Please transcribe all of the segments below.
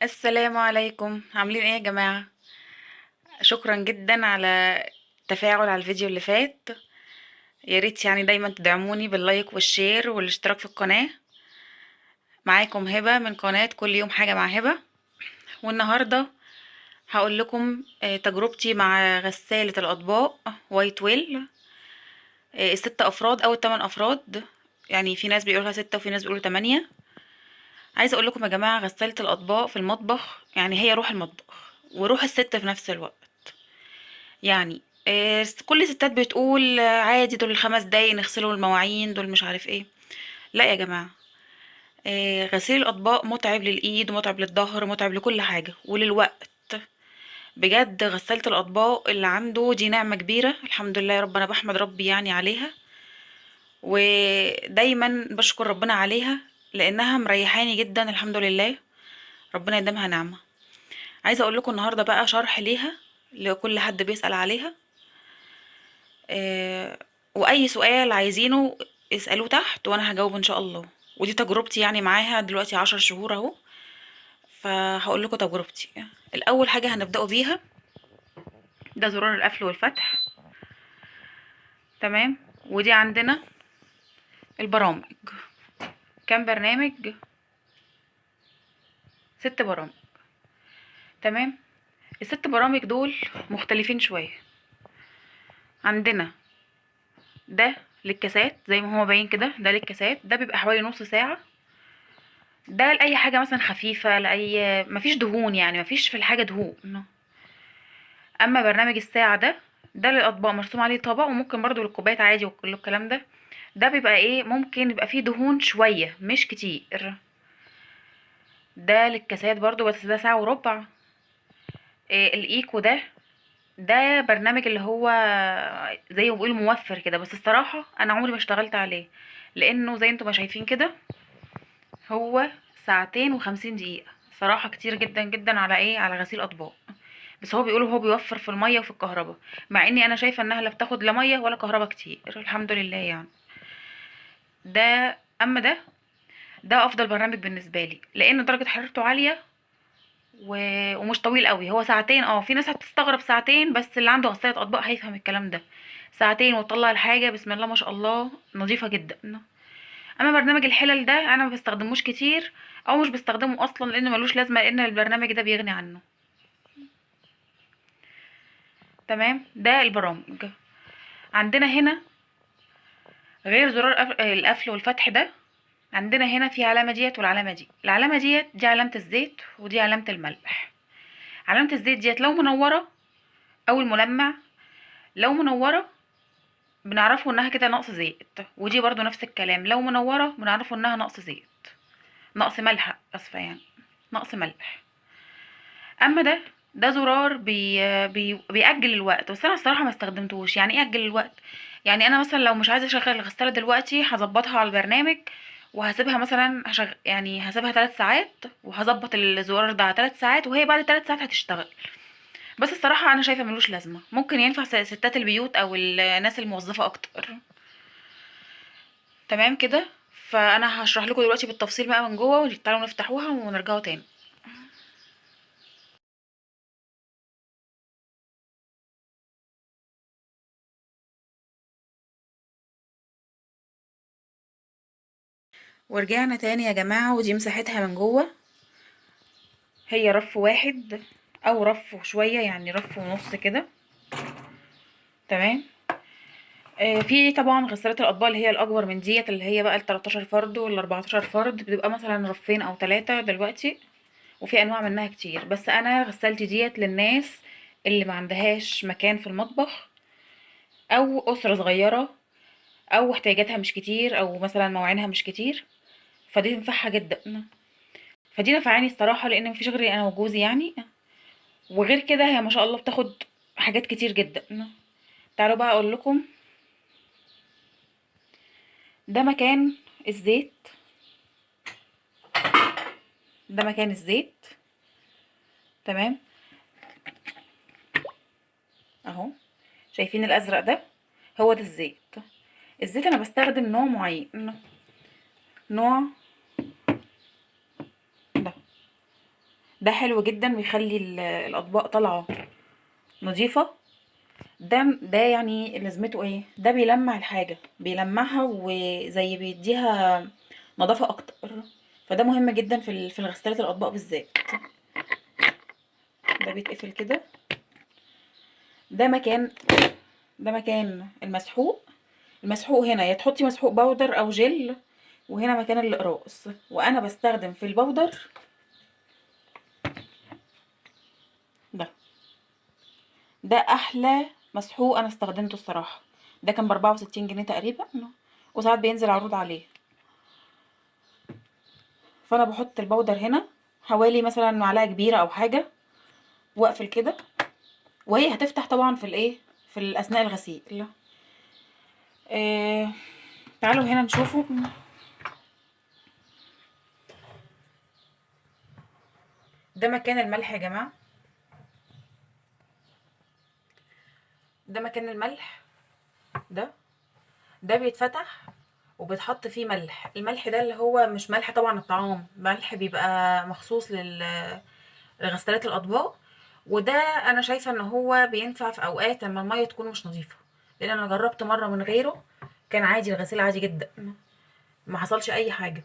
السلام عليكم، عاملين ايه يا جماعة؟ شكرا جدا على التفاعل على الفيديو اللي فات. يا ريت يعني دايما تدعموني باللايك والشير والاشتراك في القناة. معاكم هبة من قناة كل يوم حاجة مع هبة. والنهاردة هقول لكم تجربتي مع غسالة الأطباق وايت ويل. الست أفراد أو التمن أفراد، يعني في ناس بيقولها ستة وفي ناس بيقولوا تمانية. عايزة أقول لكم يا جماعة، غسالة الأطباق في المطبخ يعني هي روح المطبخ وروح الست في نفس الوقت. يعني كل الستات بتقول عادي، دول 5 دقايق نغسلوا المواعين، دول مش عارف ايه. لا يا جماعة، غسيل الأطباق متعب للإيد ومتعب للظهر ومتعب لكل حاجة وللوقت. بجد غسالة الأطباق اللي عنده دي نعمة كبيرة، الحمد لله، ربنا بحمد ربي يعني عليها. ودايما بشكر ربنا عليها لأنها مريحاني جدا، الحمد لله. ربنا يديمها نعمة. عايزة أقول لكم النهاردة بقى شرح ليها لكل حد بيسأل عليها. آه، واي سؤال عايزينه اسألوه تحت وانا هجاوب ان شاء الله. ودي تجربتي يعني معاها دلوقتي 10 شهور اهو. فهقول لكم تجربتي. الاول حاجة هنبدأ بيها، ده زرار القفل والفتح. تمام. ودي عندنا البرامج، كام برنامج؟ 6 برامج. تمام. ال6 برامج دول مختلفين شوية. عندنا ده للكاسات زي ما هو باين كده، ده للكاسات، ده بيبقى حوالي نص ساعة. ده لأي حاجة مثلا خفيفة، لأي مفيش دهون، يعني مفيش في الحاجة دهون. اما برنامج الساعة ده للاطباق مرسوم عليه طبق، وممكن برضو للكوبايات عادي وكل الكلام ده. ده بيبقى ايه، ممكن يبقى فيه دهون شوية مش كتير. ده للكاسات برضو بس ده ساعة وربع. إيه الايكو ده برنامج اللي هو زي ما بيقول موفر كده، بس الصراحة انا عمري ما اشتغلت عليه، لانه زي انتم ما شايفين كده هو ساعتين و50 دقيقة. صراحة كتير جدا جدا على ايه، على غسيل اطباق. بس هو بيقولوا هو بيوفر في المية وفي الكهرباء، مع اني انا شايفة انها لا بتاخد لا مية ولا كهرباء كتير، الحمد لله يعني. ده اما ده افضل برنامج بالنسبة لي لان درجة حرارته عالية و... ومش طويل قوي. هو ساعتين، في ناس هتستغرب ساعتين، بس اللي عنده غسالة اطباق هيفهم الكلام ده. ساعتين وتطلع الحاجة بسم الله ما شاء الله نظيفة جدا. اما برنامج الحلل ده انا ما بستخدموش كتير، او مش بستخدمه اصلا لان ملوش لازمة، لان البرنامج ده بيغني عنه. تمام. ده البرامج. عندنا هنا غير زرار القفل والفتح ده، عندنا هنا في علامة ديت والعلامة دي. العلامة دي علامة الزيت ودي علامة الملح. علامة الزيت ديت لو منورة، او الملمع لو منورة بنعرفه انها كده نقص زيت، ودي برضو نفس الكلام، لو منورة بنعرفه انها نقص زيت، نقص ملح، اسفة يعني، نقص ملح. اما ده زرار بيأجل الوقت، بس انا الصراحة ما استخدمتوش. يعني ايه اجل الوقت؟ يعني انا مثلا لو مش عايزة اشغل الغسالة دلوقتي هظبطها على البرنامج وهسيبها مثلا يعني هسيبها 3 ساعات، وهظبط الزرار ده على 3 ساعات، وهي بعد 3 ساعات هتشتغل. بس الصراحة انا شايفة ملوش لازمة، ممكن ينفع ستات البيوت او الناس الموظفة اكتر. تمام كده. فانا هشرح لكم دلوقتي بالتفصيل بقى من جوه، وتعالوا نفتحوها ونرجعوا تاني. ورجعنا تاني يا جماعة، ودي مساحتها من جوه. هي رف واحد او رف شوية، يعني رف ونص كده. تمام. في طبعا غسالات الاطباق اللي هي الاكبر من ديت، اللي هي بقى ال 13 فرد وال 14 فرد، بتبقى مثلا رفين او 3 دلوقتي. وفي انواع منها كتير، بس انا غسالتي ديت للناس اللي ما عندهاش مكان في المطبخ، او اسرة صغيرة، او احتياجاتها مش كتير، او مثلا مواعينها مش كتير. فدي تنفعها جدا. فدي نفعاني الصراحة لان مفيش غيري انا وجوزي يعني. وغير كده هي ما شاء الله بتاخد حاجات كتير جدا. تعالوا بقى اقول لكم. ده مكان الزيت، ده مكان الزيت. تمام. اهو، شايفين الازرق ده؟ هو ده الزيت. الزيت انا بستخدم نوع معين، نوع ده ده حلو جدا ويخلي الاطباق طالعه نظيفه. ده يعني لازمته ايه؟ ده بيلمع الحاجه، بيلمعها وزي بيديها نظافه اكتر. فده مهم جدا في غسالة الاطباق بالذات. ده بيتقفل كده. ده مكان ده مكان المسحوق. المسحوق هنا يا تحطي مسحوق باودر او جل، وهنا مكان الاقراص. وانا بستخدم في الباودر ده. ده احلى مسحوق انا استخدمته الصراحه. ده كان ب64 جنيه تقريبا، وساعات بينزل عروض عليه. فانا بحط الباودر هنا حوالي مثلا معلقه كبيره او حاجه، واقفل كده. وهي هتفتح طبعا في الايه، في اثناء الغسيل. تعالوا هنا نشوفوا. ده مكان الملح يا جماعه. ده مكان الملح. ده بيتفتح وبيتحط فيه ملح. الملح ده اللي هو مش ملح طبعا الطعام، ملح بيبقى مخصوص لغسالات الاطباق. وده انا شايفه ان هو بينفع في اوقات لما الميه تكون مش نظيفه، لان انا جربت مره من غيره كان عادي، الغسيل عادي جدا، ما حصلش اي حاجه.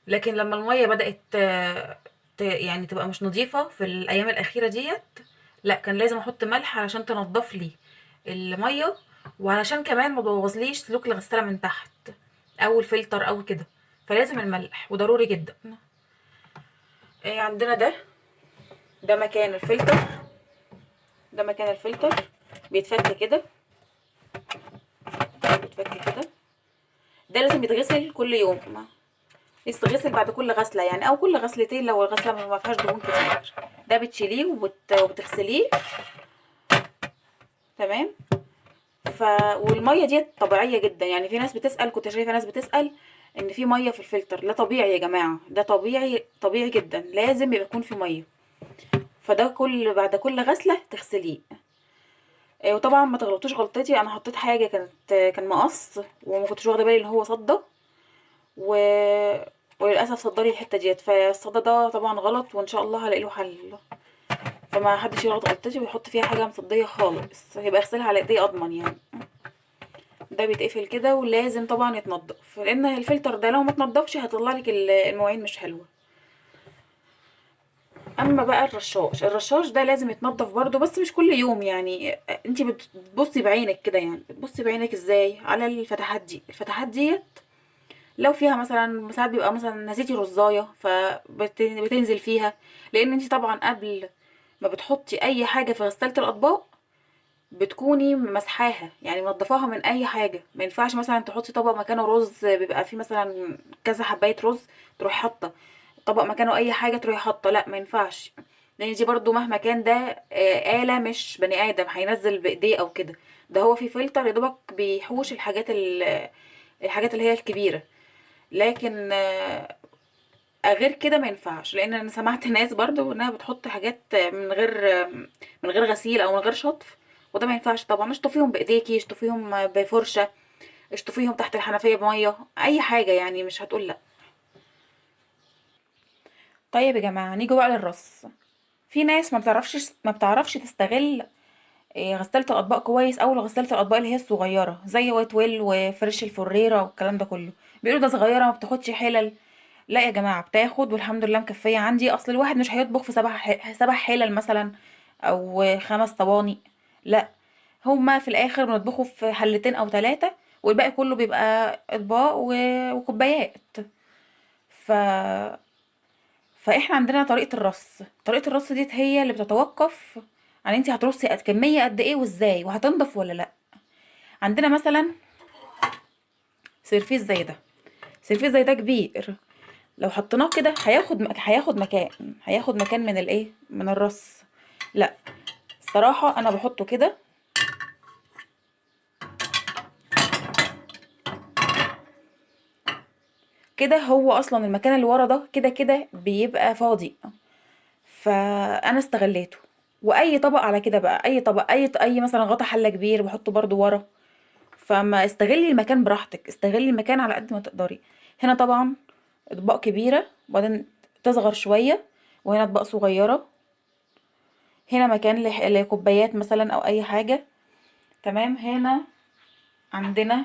لكن لما الميه بدات يعني تبقى مش نظيفه في الايام الاخيره ديت، لا كان لازم احط ملح علشان تنضف لي الميه، وعلشان كمان ما تبوظليش سلوك الغساله من تحت او الفلتر او كده. فلازم الملح وضروري جدا. عندنا ده مكان الفلتر. ده مكان الفلتر بيتفك كده، بيتفك كده. ده لازم يتغسل كل يوم، يتغسل بعد كل غسله يعني، او كل غسلتين لو الغسله ما فيهاش دهون كتير. ده بتشيليه وبتغسليه. تمام. والميه ديت طبيعيه جدا يعني. في ناس بتسال، كنت شايفه ناس بتسال ان في ميه في الفلتر. لا طبيعي يا جماعه، ده طبيعي، طبيعي جدا، لازم يبقى يكون في ميه. فده بعد كل غسله تغسليه. وطبعا ما تغلطوش غلطتي، انا حطيت حاجه كان مقص وما كنتش واخده بالي ان هو صدى، و... وللاسف صدري الحته ديت. فالصدى ده طبعا غلط، وان شاء الله هلاقي له حل. فما حدش يغلط غلطتي ويحط فيها حاجه مصديه خالص، يبقى اغسلها على ايديه اضمن يعني. ده بيتقفل كده، ولازم طبعا يتنضف، لان الفلتر ده لو ما اتنضفش هيطلع لك المواعين مش حلوه. اما بقى الرشاش ده لازم يتنضف برضو، بس مش كل يوم يعني. انت بتبصي بعينك كده يعني. بتبصي بعينك ازاي؟ على الفتحات ديت لو فيها مثلا، ساعات بيبقى مثلا نسيتي رزايه فبتنزل فيها. لان انت طبعا قبل ما بتحطي اي حاجه في غساله الاطباق بتكوني مسحاها يعني، منضفاها من اي حاجه. ما ينفعش مثلا تحطي طبق مكانه رز بيبقى فيه مثلا كذا حبايه رز تروحي حاطه طبق مكانه اي حاجه تروحي حاطه، لا ما ينفعش. لان دي برضو مهما كان ده آلة مش بني ادم هينزل بايديه او كده. ده هو في فلتر يا دوبك بيحوش الحاجات اللي هي الكبيره. لكن غير كده ما ينفعش. لان انا سمعت ناس برضو انها بتحط حاجات من غير غسيل او من غير شطف، وده ما ينفعش طبعا. اشطفيهم بايديكي، اشطفيهم بفرشه، اشطفيهم تحت الحنفيه بميه، اي حاجه يعني، مش هتقول لا. طيب يا جماعه، نيجي بقى للرص. في ناس ما بتعرفش تستغل غسالة الأطباق كويس، أو غسالة الأطباق اللي هي الصغيرة زي وايت ويل وفريش الفريرة والكلام ده كله. بيقولوا ده صغيرة ما بتاخدش حلل. لا يا جماعة، بتاخد والحمد لله مكفية عندي. أصل الواحد مش هيطبخ في 7 حلل مثلا، أو 5 صواني. لا، هما في الآخر بنطبخه في حلتين أو 3، والباقي كله بيبقى أطباق وكوبايات. ف فاحنا عندنا طريقة الرص ديت هي اللي بتتوقف عن انتي هترصي كمية قد ايه وازاي، وهتنضف ولا لا. عندنا مثلا سيرفيس زي ده. سيرفيس زي ده كبير، لو حطيناه كده هياخد مكان من الايه، من الرص. لا، الصراحة انا بحطه كده. كده هو اصلا المكان اللي ورا ده كده كده بيبقى فاضي. فانا استغليته. واي طبق على كده بقى، اي طبق، اي مثلا غطا حله كبير بحطه برضو ورا. فما استغلي المكان براحتك، استغلي المكان على قد ما تقدري. هنا طبعا اطباق كبيره، وبعدين تصغر شويه، وهنا اطباق صغيره، هنا مكان لكوبايات مثلا او اي حاجه. تمام. هنا عندنا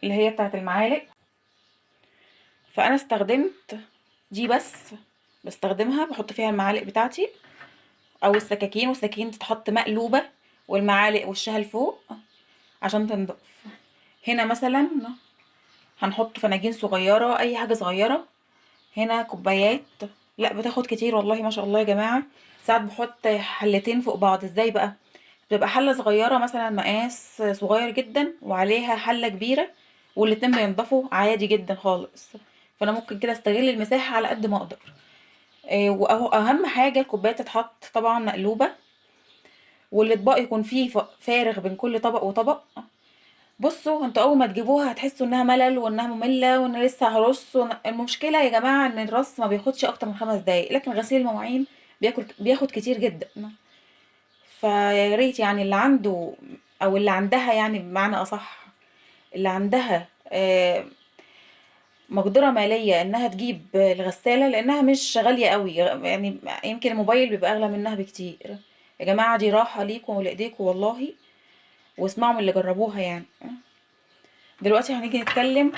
اللي هي بتاعه المعالق، فانا استخدمت دي بس، بستخدمها بحط فيها المعالق بتاعتي او السكاكين، والسكاكين تتحط مقلوبه والمعالق وشها لفوق عشان تنضف. هنا مثلا هنحط فناجين صغيره، اي حاجه صغيره. هنا كوبايات، لا بتاخد كتير والله ما شاء الله يا جماعه. ساعات بحط حلتين فوق بعض. ازاي بقى؟ بتبقى حله صغيره مثلا مقاس صغير جدا وعليها حله كبيره، والاتنين بينضفوا عادي جدا خالص. فانا ممكن كده استغل المساحه على قد ما اقدر. واهم حاجه الكوبايه تتحط طبعا مقلوبه، والاطباق يكون فيه فارغ بين كل طبق وطبق. بصوا انتوا اول ما تجيبوها هتحسوا انها ملل وانها ممله وان لسه هرص المشكله يا جماعه ان الرص ما بياخدش اكتر من 5 دقايق، لكن غسيل المواعين بياخد كتير جدا. فيا ريت يعني اللي عنده او اللي عندها، يعني بمعنى اصح اللي عندها مقدرة مالية انها تجيب الغسالة، لانها مش غالية قوي يعني، يمكن الموبايل بيبقى اغلى منها بكتير. يا جماعة دي راحة ليكم ولإيديكم والله، واسمعوا من اللي جربوها يعني. دلوقتي هنيجي نتكلم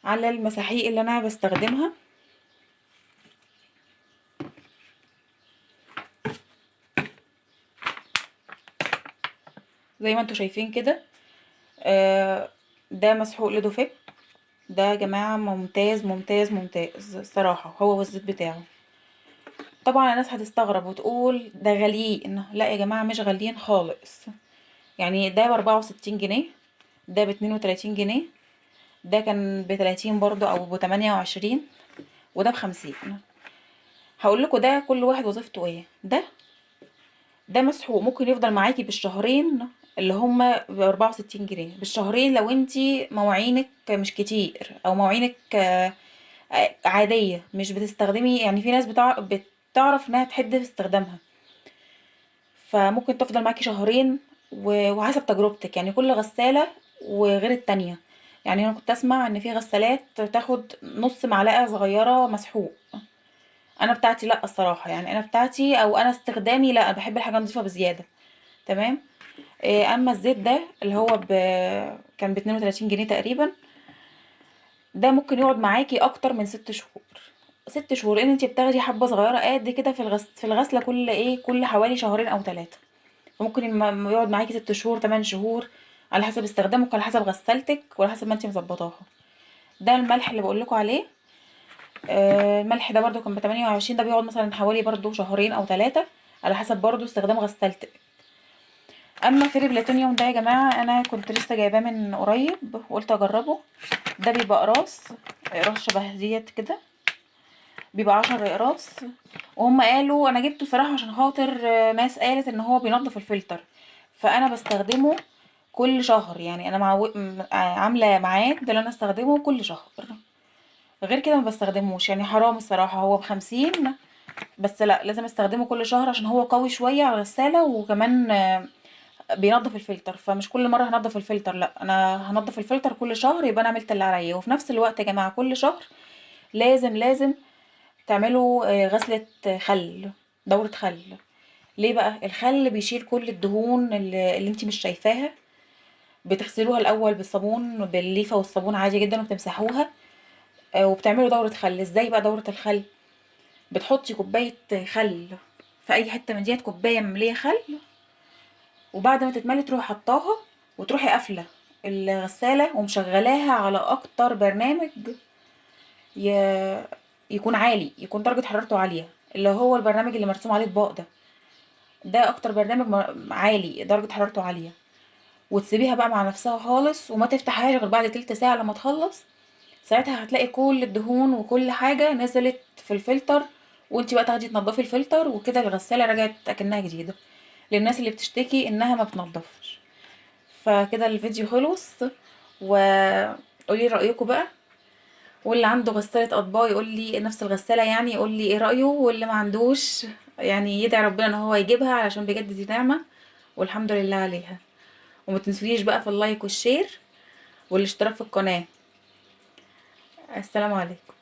على المساحيق اللي انا بستخدمها. زي ما انتوا شايفين كده، ده مسحوق لدوفيب. ده يا جماعة ممتاز ممتاز ممتاز الصراحة، هو والزيت بتاعه. طبعا الناس هتستغرب وتقول ده غاليين. لا يا جماعة مش غاليين خالص. يعني ده ب64 جنيه، ده ب32 جنيه، ده كان ب30 برضو او ب28، وده ب50. هقول لكم ده كل واحد وظيفته ايه. ده مسحوق ممكن يفضل معاكي بالشهرين، اللي هما ب64 جنيه بالشهرين لو انتي مواعينك مش كتير، او مواعينك عادية مش بتستخدمي. يعني في ناس بتعرف انها تحد في استخدامها، فممكن تفضل معاكي شهرين. وحسب تجربتك يعني، كل غسالة وغير التانية. يعني انا كنت اسمع ان في غسالات تاخد نص معلقة صغيرة مسحوق. انا بتاعتي لا الصراحة، يعني انا بتاعتي او انا استخدامي لا، بحب الحاجة نضيفة بزيادة. تمام. اما الزيت ده اللي هو كان ب32 جنيه تقريبا، ده ممكن يقعد معاكي اكتر من 6 شهور. 6 شهور، لان انتي بتاخدي حبة صغيرة قد كده في الغسلة كل حوالي شهرين او 3. فممكن يقعد معاكي 6 شهور 8 شهور، على حسب استخدامك وعلى حسب غسالتك وعلى حسب ما انتي مظبطاها. ده الملح اللي بقولكوا عليه. الملح ده برضو كان ب28، ده بيقعد مثلا حوالي برضو شهرين او 3، على حسب برضو استخدام غسالتك. اما فيري بلاتينيوم ده يا جماعه انا كنت لسه جايباه من قريب وقلت اجربه. ده بيبقى اقراص شبه ديت كده، بيبقى 10 اقراص. وهم قالوا، انا جبته صراحه عشان خاطر ناس قالت ان هو بينظف الفلتر، فانا بستخدمه كل شهر. يعني انا عامله ميعاد اللي انا استخدمه كل شهر، غير كده ما بستخدموش. يعني حرام الصراحه، هو ب50، بس لا لازم استخدمه كل شهر عشان هو قوي شويه على الغساله، وكمان بينظف الفلتر. فمش كل مره هنضف الفلتر، لا انا هنضف الفلتر كل شهر، يبقى انا عملت اللي عليا. وفي نفس الوقت يا جماعه كل شهر لازم تعملوا غسله خل، دوره خل. ليه بقى؟ الخل بيشيل كل الدهون اللي انت مش شايفاها. بتغسلوها الاول بالصابون، بالليفه والصابون عادي جدا، وبتمسحوها. وبتعملوا دوره خل. ازاي بقى دوره الخل؟ بتحطي كوبايه خل في اي حته من ديت، كوبايه ممليه خل، وبعد ما تتملي تروحي حطاها، وتروحي قافله الغساله ومشغلاها على اكتر برنامج ي... يكون عالي، يكون درجه حرارته عاليه، اللي هو البرنامج اللي مرسوم عليه اطباق ده اكتر برنامج عالي درجه حرارته عاليه. وتسيبيها بقى مع نفسها خالص، وما تفتحهاش غير بعد تلت ساعه لما تخلص. ساعتها هتلاقي كل الدهون وكل حاجه نزلت في الفلتر، وانتي بقى تاخدي تنضفي الفلتر، وكده الغساله رجعت اكنها جديده. للناس اللي بتشتكي انها ما بتنضفش. فكده الفيديو خلص، وقولي رأيكم بقى. واللي عنده غسالة اطباق يقول لي نفس الغسالة، يعني يقول لي ايه رأيه. واللي ما عندوش يعني يدعي ربنا ان هو يجيبها، علشان بجد دي نعمة والحمد لله عليها. وما تنسونيش بقى في اللايك والشير والاشتراك في القناة. السلام عليكم.